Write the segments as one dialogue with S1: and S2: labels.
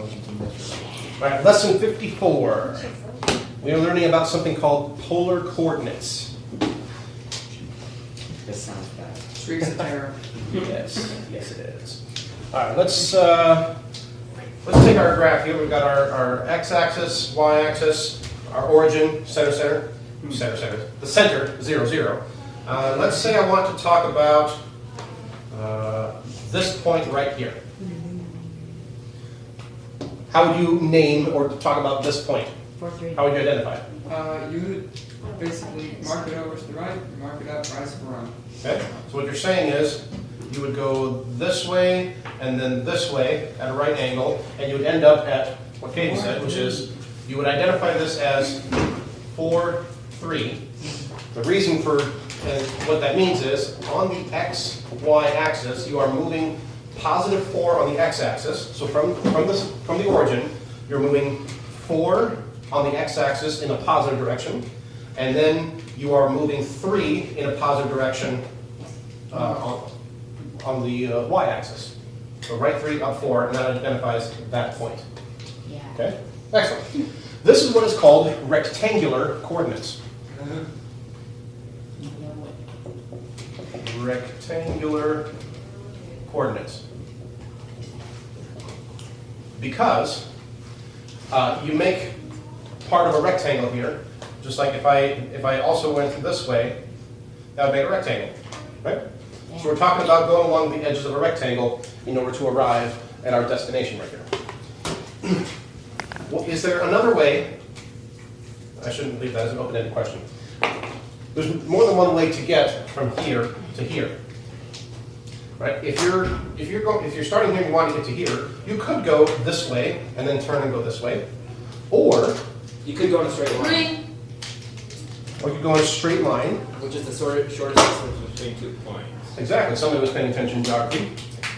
S1: All right, lesson 54. We are learning about something called polar coordinates.
S2: This sounds bad.
S3: Streaks of terror.
S1: Yes, yes it is. All right, let's take our graph here. We've got our x-axis, y-axis, our origin, center, the center, 0, 0. Let's say I want to talk about this point right here. How would you name or talk about this point?
S4: 4, 3.
S1: How would you identify it?
S3: You would basically mark it over to the right, mark it up, right to the wrong.
S1: Okay? So what you're saying is you would go this way and then this way at a right angle, and you would end up at what Katie said, which is you would identify this as 4, 3. The reason for what that means is on the x, y axis, you are moving positive 4 on the x-axis. So from the origin, you're moving 4 on the x-axis in a positive direction, and then you are moving 3 in a positive direction on the y-axis. So right 3, up 4, and that identifies that point.
S4: Yeah.
S1: Okay? Excellent. This is what is called rectangular coordinates. Rectangular coordinates. Because you make part of a rectangle here, just like if I also went this way, that would make a rectangle, right?
S4: Yeah.
S1: So we're talking about going along the edges of a rectangle in order to arrive at our destination right here. Well, is there another way? I shouldn't leave that as an open-ended question. There's more than one way to get from here to here. Right? If you're starting here and you want to get to here, you could go this way and then turn and go this way, or
S2: You could go in a straight line,
S1: you could go in a straight line.
S2: which is the shortest distance between 2 points.
S1: Exactly. Somebody was paying attention to geography.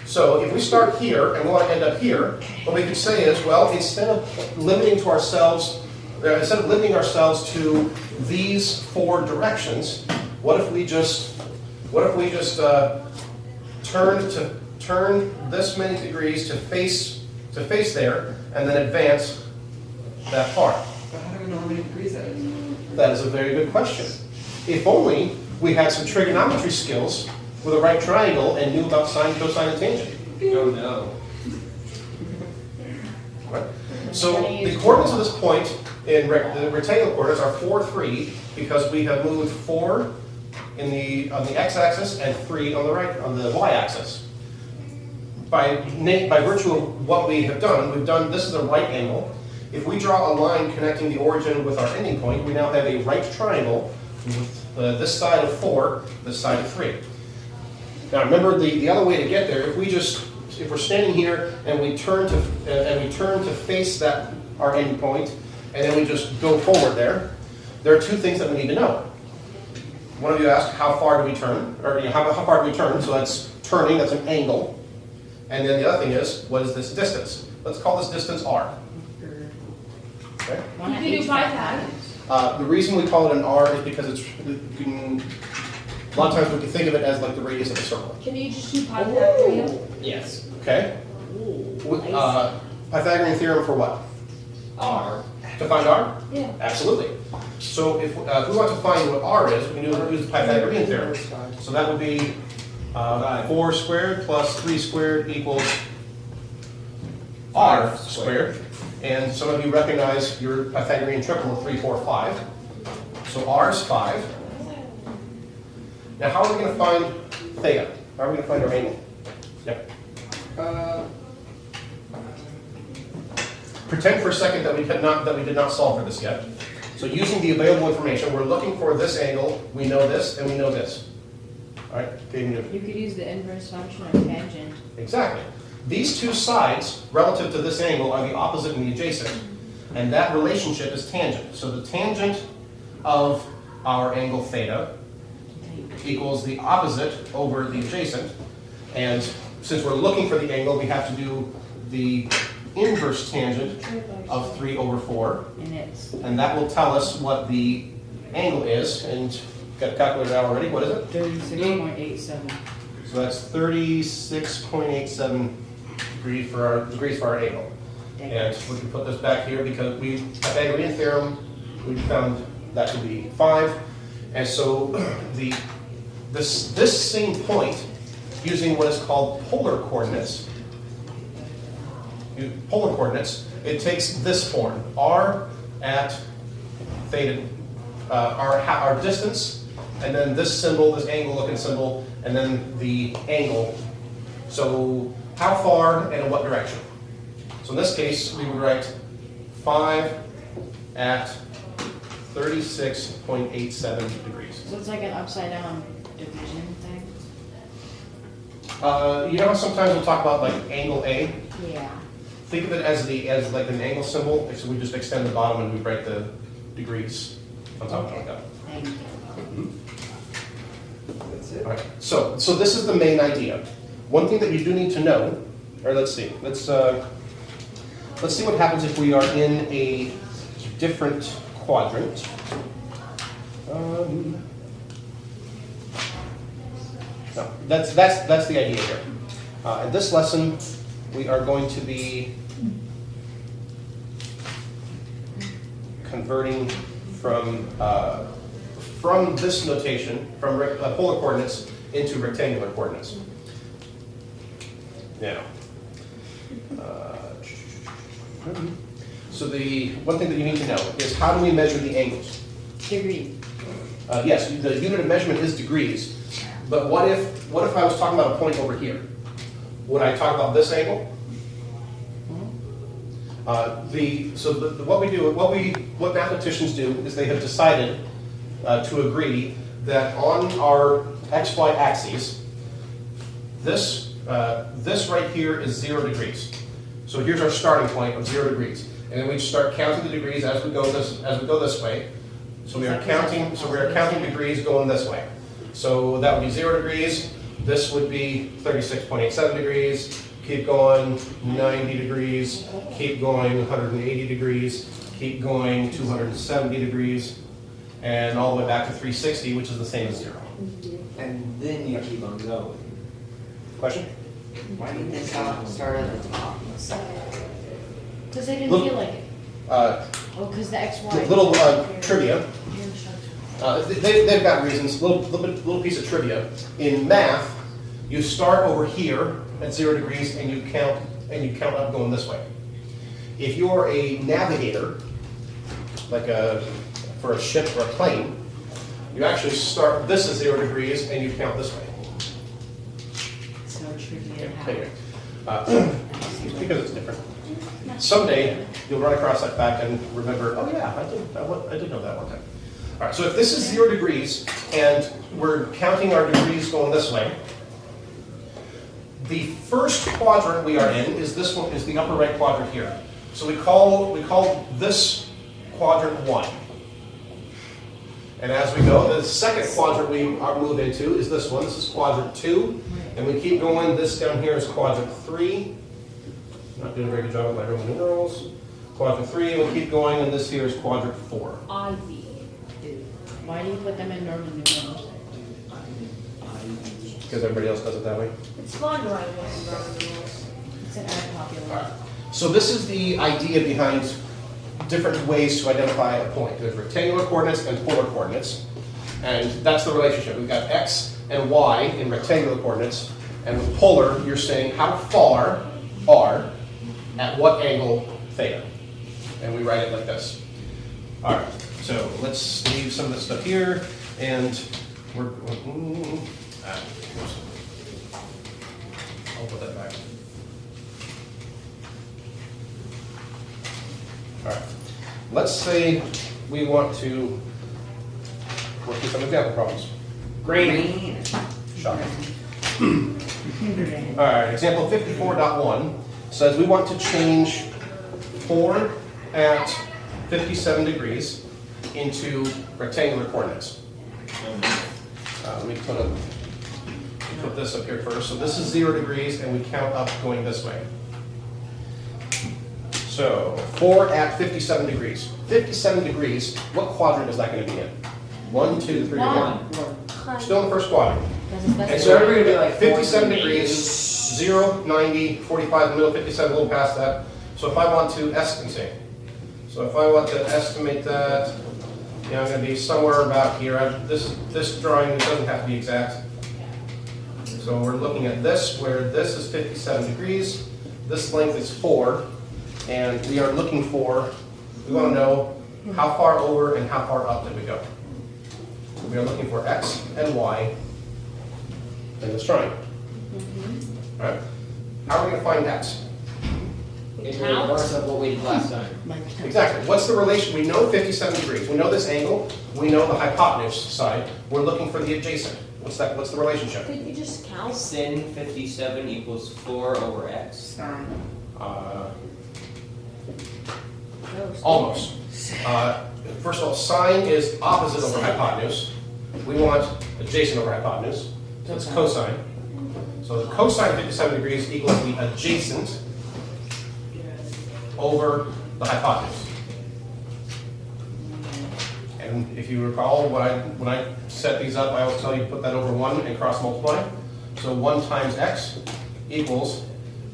S1: So if we start here and we want to end up here, what we could say is, well, instead of limiting ourselves to these 4 directions, what if we just turn this many degrees to face there, and then advance that far?
S3: But how do we know how many degrees that is?
S1: That is a very good question. If only we had some trigonometry skills with a right triangle and knew about sine, cosine, and tangent.
S2: Oh no.
S1: Right? So the coordinates of this point in the rectangular coordinates are 4, 3, because we have moved 4 on the x-axis and 3 on the y-axis. By virtue of what we have done, this is a right angle. If we draw a line connecting the origin with our ending point, we now have a right triangle with this side of 4, this side of 3. Now remember, the other way to get there, if we're standing here and we turn to face our ending point, and then we just go forward there are 2 things that we need to know. One of you asked, how far do we turn? Or how far do we turn? So that's turning, that's an angle. And then the other thing is, what is this distance? Let's call this distance r. Okay?
S4: One
S5: You
S4: at
S5: can
S4: each
S5: do Python.
S4: side.
S1: The reason we call it an r is because a lot of times we can think of it as like the radius of a circle.
S5: Can you just do Python?
S2: Yes.
S1: Okay? Pythagorean theorem for what?
S2: R.
S1: To find r?
S5: Yeah.
S1: Absolutely. So if we want to find what r is, we can use the Pythagorean theorem. So that would be 4 squared plus 3 squared equals r squared. And some of you recognize your Pythagorean triple of 3, 4, 5. So r is 5. Now how are we going to find theta? How are we going to find our angle? Yep. Pretend for a second that we did not solve for this yet. So using the available information, we're looking for this angle. We know this, and we know this. All right,
S4: You could use the inverse function of tangent.
S1: exactly. These 2 sides relative to this angle are the opposite and the adjacent, and that relationship is tangent. So the tangent of our angle theta equals the opposite over the adjacent, and since we're looking for the angle, we have to do the inverse tangent of 3 over 4, and that will tell us what the angle is. And got a calculator out already. What is it?
S4: 36.87.
S1: So that's 36.87 degrees for our angle. And we can put this back here because we, Pythagorean theorem, we found that to be 5. And so this same point, using what is called polar coordinates, it takes this form, r at theta, our distance, and then this symbol, this angle-looking symbol, and then the angle. So how far and in what direction? So in this case, we would write 5 at 36.87 degrees.
S4: So it's like an upside down division thing?
S1: You know how sometimes we'll talk about like angle A?
S4: Yeah.
S1: Think of it as like an angle symbol, so we just extend the bottom and we write the degrees on top of it like that.
S4: Thank you.
S2: That's it.
S1: All right. So this is the main idea. One thing that you do need to know, or let's see what happens if we are in a different quadrant. No, that's the idea here. In this lesson, we are going to be converting from this notation, from polar coordinates into rectangular coordinates. Now, so the one thing that you need to know is how do we measure the angles?
S4: Degree.
S1: Yes, the unit of measurement is degrees, but what if I was talking about a point over here? Would I talk about this angle? What mathematicians do is they have decided to agree that on our xy axes, this right here is 0 degrees. So here's our starting point of 0 degrees, and then we start counting the degrees as we go this way. So we are counting degrees going this way. So that would be 0 degrees. This would be 36.87 degrees. Keep going 90 degrees. Keep going 180 degrees. Keep going 270 degrees, and all the way back to 360, which is the same as 0.
S2: And then you keep on going.
S1: Question?
S6: Why didn't they start at the top?
S4: Because they didn't
S1: Look,
S4: feel like it. Oh, because the XY.
S1: Little trivia. They've got reasons. Little piece of trivia. In math, you start over here at 0 degrees and you count up going this way. If you're a navigator, like for a ship or a plane, you actually start this at 0 degrees and you count this way.
S4: So trivia.
S1: Anyway, because it's different. Someday you'll run across that fact and remember, oh yeah, I did know that one time. All right, so if this is 0 degrees and we're counting our degrees going this way, the first quadrant we are in is this one, is the upper right quadrant here. So we call this quadrant 1. And as we go, the second quadrant we move into is this one. This is quadrant 2. And we keep going. This down here is quadrant 3. Not doing a very good job with my Roman numerals. Quadrant 3, and we keep going, and this here is quadrant 4.
S5: Ivy.
S4: Why do you put them in Roman numerals?
S1: Because everybody else does it that way.
S5: It's fun to write Roman numerals.
S4: It's an art popular.
S1: So this is the idea behind different ways to identify a point. There's rectangular coordinates and polar coordinates, and that's the relationship. We've got x and y in rectangular coordinates, and with polar, you're saying how far r at what angle theta, and we write it like this. All right, so let's leave some of this stuff here, and I'll put that back. All right, let's say we want to work through some example problems.
S6: Green.
S1: Shocking. All right, example 54.1 says we want to change 4 at 57 degrees into rectangular coordinates. Let me put this up here first. So this is 0 degrees, and we count up going this way. So 4 at 57 degrees. 57 degrees, what quadrant is that going to be in? 1, 2, 3, or 4? Still in the first quadrant. And so
S6: we're gonna be like
S1: 57
S6: 14
S1: degrees, 0, 90, 45 in the middle, 57 a little past that. So if I want to estimate, that, you know, I'm gonna be somewhere about here. This drawing doesn't have to be exact. So we're looking at this, where this is 57 degrees, this length is 4, and we are looking for, we want to know how far over and how far up did we go. We are looking for x and y in this triangle. All right? How are we going to find x?
S2: It's the reverse of what we did last time.
S1: Exactly. What's the relation? We know 57 degrees. We know this angle. We know the hypotenuse side. We're looking for the adjacent. What's that? What's the relationship?
S5: Could you just count?
S2: Sin 57 equals 4 over x.
S3: Sine.
S1: Almost. First of all, sine is opposite over hypotenuse. We want adjacent over hypotenuse. So it's cosine. So the cosine of 57 degrees equals the adjacent over the hypotenuse. And if you recall, when I set these up, I always tell you put that over 1 and cross multiply. So 1 times x equals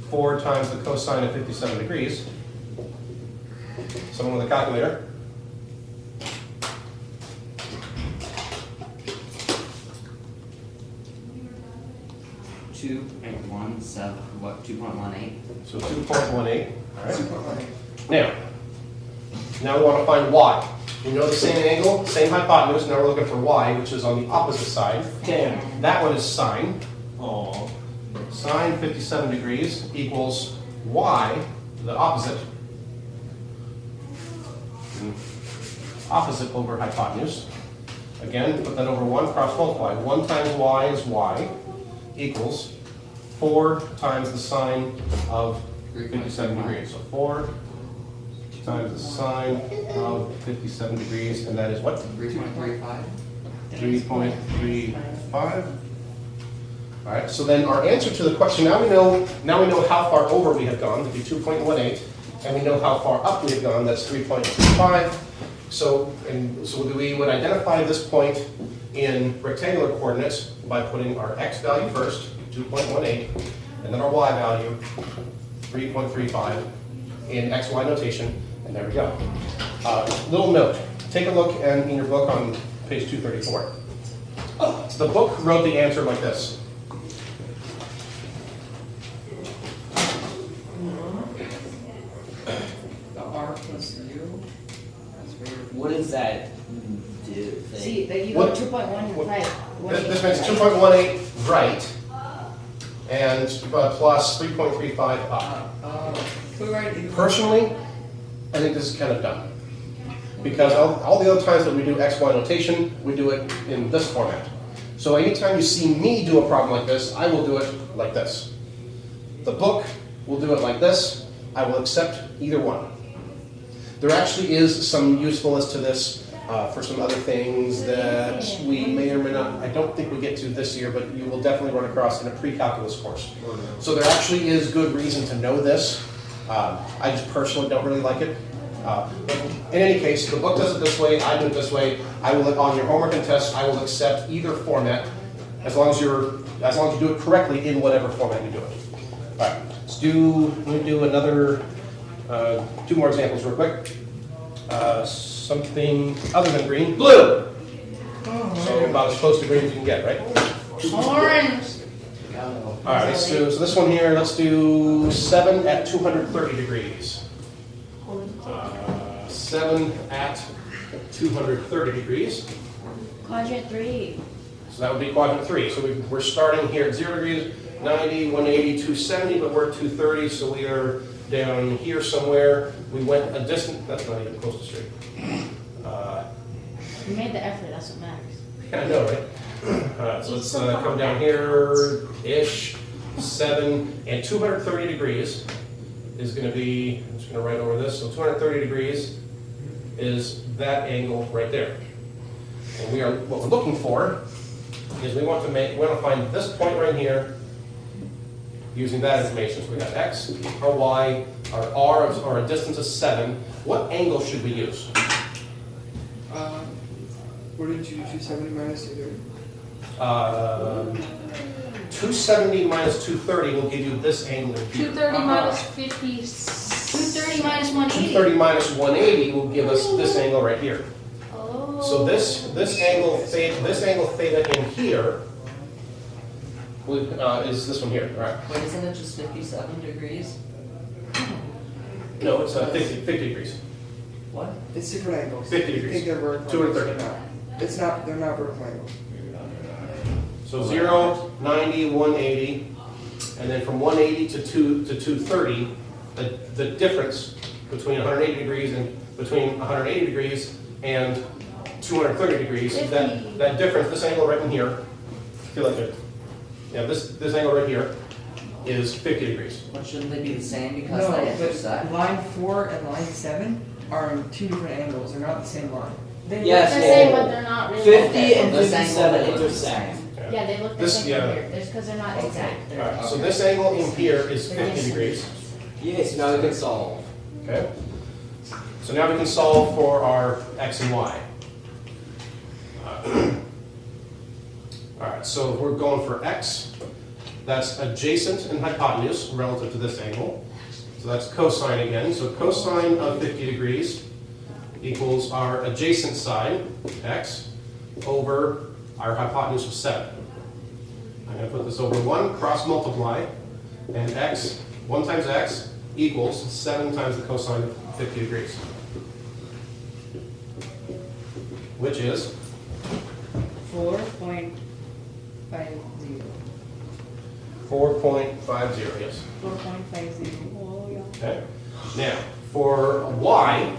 S1: 4 times the cosine of 57 degrees. Someone with a calculator?
S6: What, 2.18?
S1: So 2.18. All right.
S3: 2.18.
S1: Now we want to find y. We know the same angle, same hypotenuse. Now we're looking for y, which is on the opposite side.
S2: Damn.
S1: That one is sine.
S2: Aww.
S1: Sine 57 degrees equals y, the opposite. Opposite over hypotenuse. Again, put that over 1, cross multiply. 1 times y is y equals 4 times the sine of 57 degrees. So 4 times the sine of 57 degrees, and that is what?
S6: 3.35.
S1: 3.35. All right, so then our answer to the question, now we know how far over we have gone, to be 2.18, and we know how far up we have gone, that's 3.25. So we would identify this point in rectangular coordinates by putting our x value first, 2.18, and then our y value, 3.35, in xy notation, and there we go. Little note, take a look in your book on page 234. The book wrote the answer like this.
S3: The r plus u. That's weird.
S2: What does that do?
S4: See, that you go
S1: What-
S4: 2.1 and 5.
S1: This makes 2.18 right, and plus 3.35 up.
S3: Can we write it?
S1: Personally, I think this is kind of dumb. Because all the other times that we do XY notation, we do it in this format. So anytime you see me do a problem like this, I will do it like this. The book will do it like this. I will accept either one. There actually is some usefulness to this for some other things that we may or may not, I don't think we get to this year, but you will definitely run across in a pre-calculus course. So there actually is good reason to know this. I just personally don't really like it. But in any case, the book does it this way, I do it this way. I will, on your homework and tests, I will accept either format as long as you do it correctly in whatever format you do it. All right, let me do another, 2 more examples real quick. Something other than green, blue. So about as close to green as you can get, right?
S4: Orange.
S1: All right, let's do, so this one here, let's do 7 at 230 degrees. 7 at 230 degrees.
S4: Quadrant 3.
S1: So that would be quadrant 3. So we're starting here at 0 degrees, 90, 180, 270, but we're at 230, so we are down here somewhere. We went a distance, that's not even close to straight.
S4: You made the effort, that's what matters.
S1: Yeah, I know, right? So let's come down here-ish, 7, and 230 degrees is going to be, I'm just going to write over this, so 230 degrees is that angle right there. And what we're looking for is we want to find this point right here using that information. So we got x, our y, our r, or a distance of 7. What angle should we use?
S3: What did you do? 270 minus 230?
S1: 270 minus 230 will give you this angle. Here.
S5: 230 minus 57.
S4: 230 minus 180.
S1: 230 minus 180 will give us this angle right here.
S4: Oh.
S1: So this angle theta in here is this one here, right?
S6: Wait, isn't it just 57 degrees?
S1: No, it's 50 degrees.
S6: What?
S3: It's different angles.
S1: 50
S3: You
S1: degrees.
S3: think they're vertical.
S1: 230.
S3: They're not. It's not, they're not vertical angles.
S1: So 0, 90, 180, and then from 180 to 230, the difference between 180 degrees and between 180 degrees and 230 degrees, that difference, this angle right in here, feel like it. Yeah, this angle right here is 50 degrees.
S6: Well, shouldn't they be the same because
S3: No,
S6: they
S3: but
S6: intersect?
S3: line 4 and line 7 are in two different angles. They're not the same line.
S4: They
S2: Yes,
S4: look the
S2: well,
S4: same, but they're not really.
S2: 50
S6: Okay,
S2: and
S6: so this angle
S2: 57
S6: looks the
S2: intersect.
S6: same.
S4: Yeah, they look the
S1: This-
S4: same
S1: yeah.
S4: from here. There's because they're not exact. They're-
S1: Alright, so this angle in here is 50 degrees,
S2: Yes, now we can solve.
S1: okay? So now we can solve for our x and y. Alright, so we're going for x, that's adjacent and hypotenuse relative to this angle. So that's cosine again, so cosine of 50 degrees equals our adjacent side, x, over our hypotenuse of 7. I'm going to put this over 1, cross multiply, and x, 1 times x equals 7 times the cosine of 50 degrees. Which is
S3: 4.50.
S1: 4.50, yes.
S3: 4.50.
S4: Oh, yeah.
S1: Okay. Now, for y,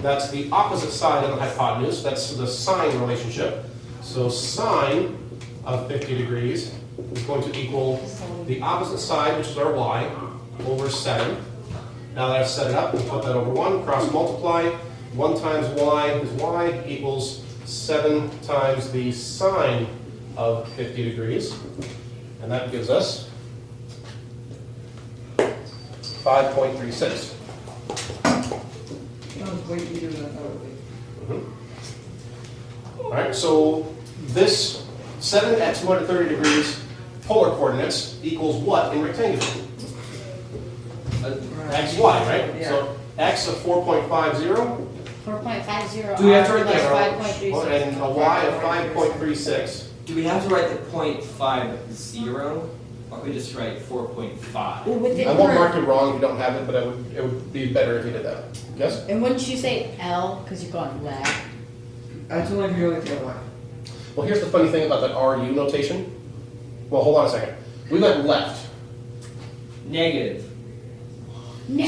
S1: that's the opposite side of the hypotenuse. That's the sine relationship. So sine of 50 degrees is going to equal the opposite side, which is our y, over 7. Now that I've set it up, we put that over 1, cross multiply. 1 times y is y equals 7 times the sine of 50 degrees. And that gives us 5.36.
S3: That was way easier than I thought it would be.
S1: All right, so this 7 at 230 degrees polar coordinates equals what in rectangular? X, y, right?
S3: Yeah.
S1: So x of 4.50
S4: 4.50
S2: Do we have to
S4: R
S2: write
S4: plus
S2: that?
S4: 5.36.
S1: and a y of 5.36.
S2: Do we have to write the 0.50? Or can we just write 4.5?
S4: Well, with the
S1: I won't
S4: word-
S1: mark it wrong if you don't have it, but it would be better if you did that. Yes?
S4: And wouldn't you say L because you're going left?
S3: That's only if you're going the other way.
S1: Well, here's the funny thing about that RU notation. Well, hold on a second. We went left.
S2: Negative.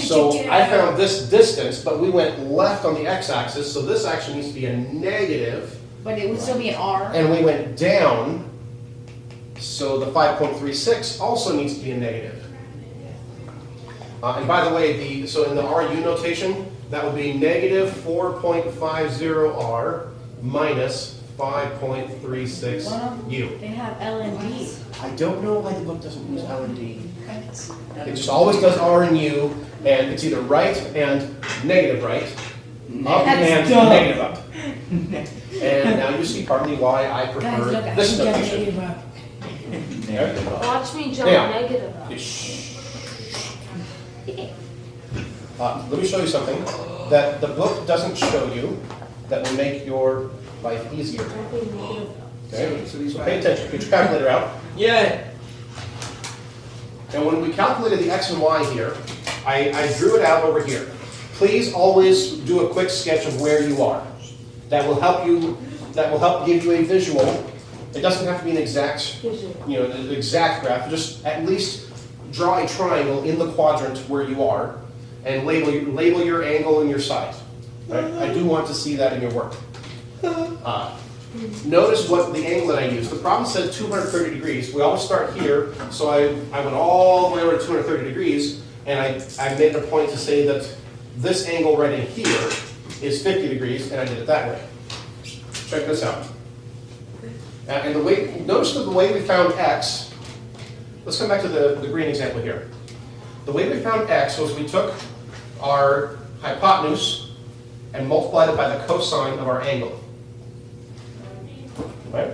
S1: So I found this distance, but we went left on the x-axis, so this actually needs to be a negative.
S4: But it would still be an R.
S1: And we went down, so the 5.36 also needs to be a negative. And by the way, so in the RU notation, that would be negative 4.50R minus 5.36U.
S4: They have L and D.
S1: I don't know why the book doesn't use L and D. It just always does R and U, and it's either right and negative right, up
S4: That's
S1: and
S4: dumb.
S1: negative up. And now you see partly why I
S4: Guys,
S1: prefer
S4: look, I
S1: this
S4: can jump
S1: notation.
S4: negative up.
S1: Okay.
S5: Watch me jump
S1: Now.
S5: negative up.
S1: Let me show you something that the book doesn't show you that will make your life easier.
S5: Jumping negative up.
S1: Okay? So pay attention. Get your calculator out.
S2: Yeah.
S1: And when we calculated the x and y here, I drew it out over here. Please always do a quick sketch of where you are. That will help you. That will help give you a visual. It doesn't have to be an exact, an exact graph. Just at least draw a triangle in the quadrant where you are, and label your angle and your side. Right? I do want to see that in your work. Notice what the angle that I used. The problem said 230 degrees. We always start here, so I went all the way over to 230 degrees, and I made it a point to say that this angle right in here is 50 degrees, and I did it that way. Check this out. And notice that the way we found x, let's come back to the green example here. The way we found x was we took our hypotenuse and multiplied it by the cosine of our angle. Right?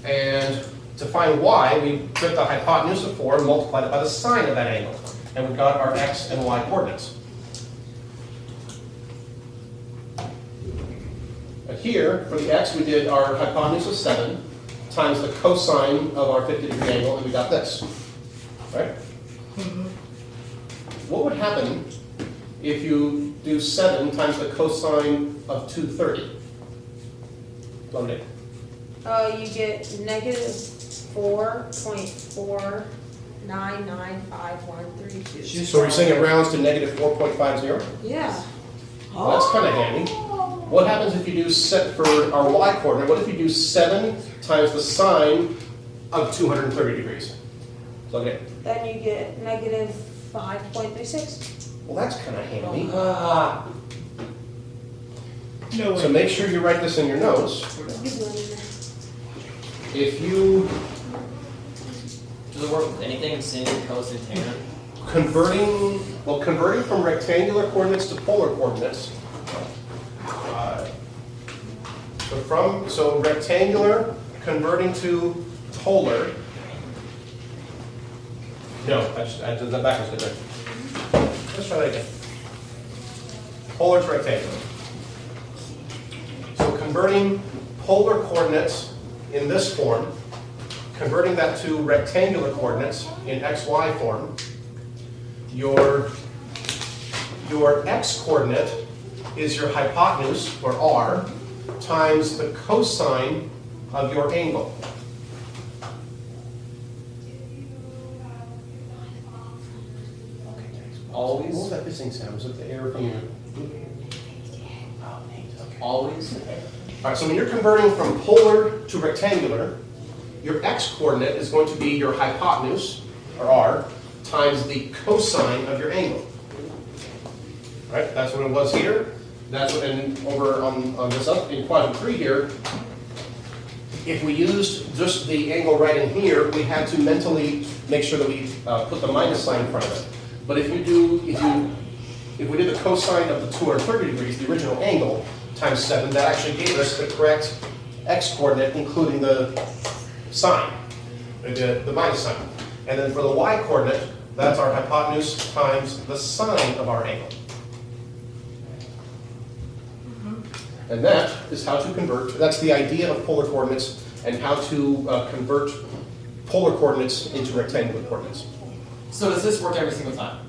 S1: And to find y, we took the hypotenuse of 4 and multiplied it by the sine of that angle. and we got our x and y coordinates. And here, for the x, we did our hypotenuse of 7 times the cosine of our 50-degree angle, and we got this, right? What would happen if you do 7 times the cosine of 230? London.
S5: You get negative 4.4995132.
S1: So we're saying it rounds to negative 4.50?
S5: Yeah.
S1: Well, that's kind of handy. What happens if you do set for our y coordinate? What if you do 7 times the sine of 230 degrees? Plug it in.
S5: Then you get negative 5.36.
S1: Well, that's kind of handy.
S3: No way.
S1: So make sure you write this in your notes. If you
S2: Does it work with anything, sin, cosine, tan?
S1: converting from rectangular coordinates to polar coordinates. So rectangular converting to polar. No, I did that backwards, didn't I? Let's try that again. Polar to rectangular. So converting polar coordinates in this form, converting that to rectangular coordinates in xy form, your x coordinate is your hypotenuse, or r, times the cosine of your angle.
S2: Always?
S1: What was that hissing sound? Was it the air from your...
S2: Always?
S1: All right, so when you're converting from polar to rectangular, your x coordinate is going to be your hypotenuse, or r, times the cosine of your angle. Right? That's what it was here. That's what, and over on this up in quadrant 3 here, if we used just the angle right in here, we had to mentally make sure that we put the minus sign in front of it. But if we did the cosine of the 230 degrees, the original angle, times 7, that actually gave us the correct x coordinate, including the sign, the minus sign. And then for the y coordinate, that's our hypotenuse times the sine of our angle. And that is how to convert, that's the idea of polar coordinates and how to convert polar coordinates into rectangular coordinates.
S2: So does this work every single time?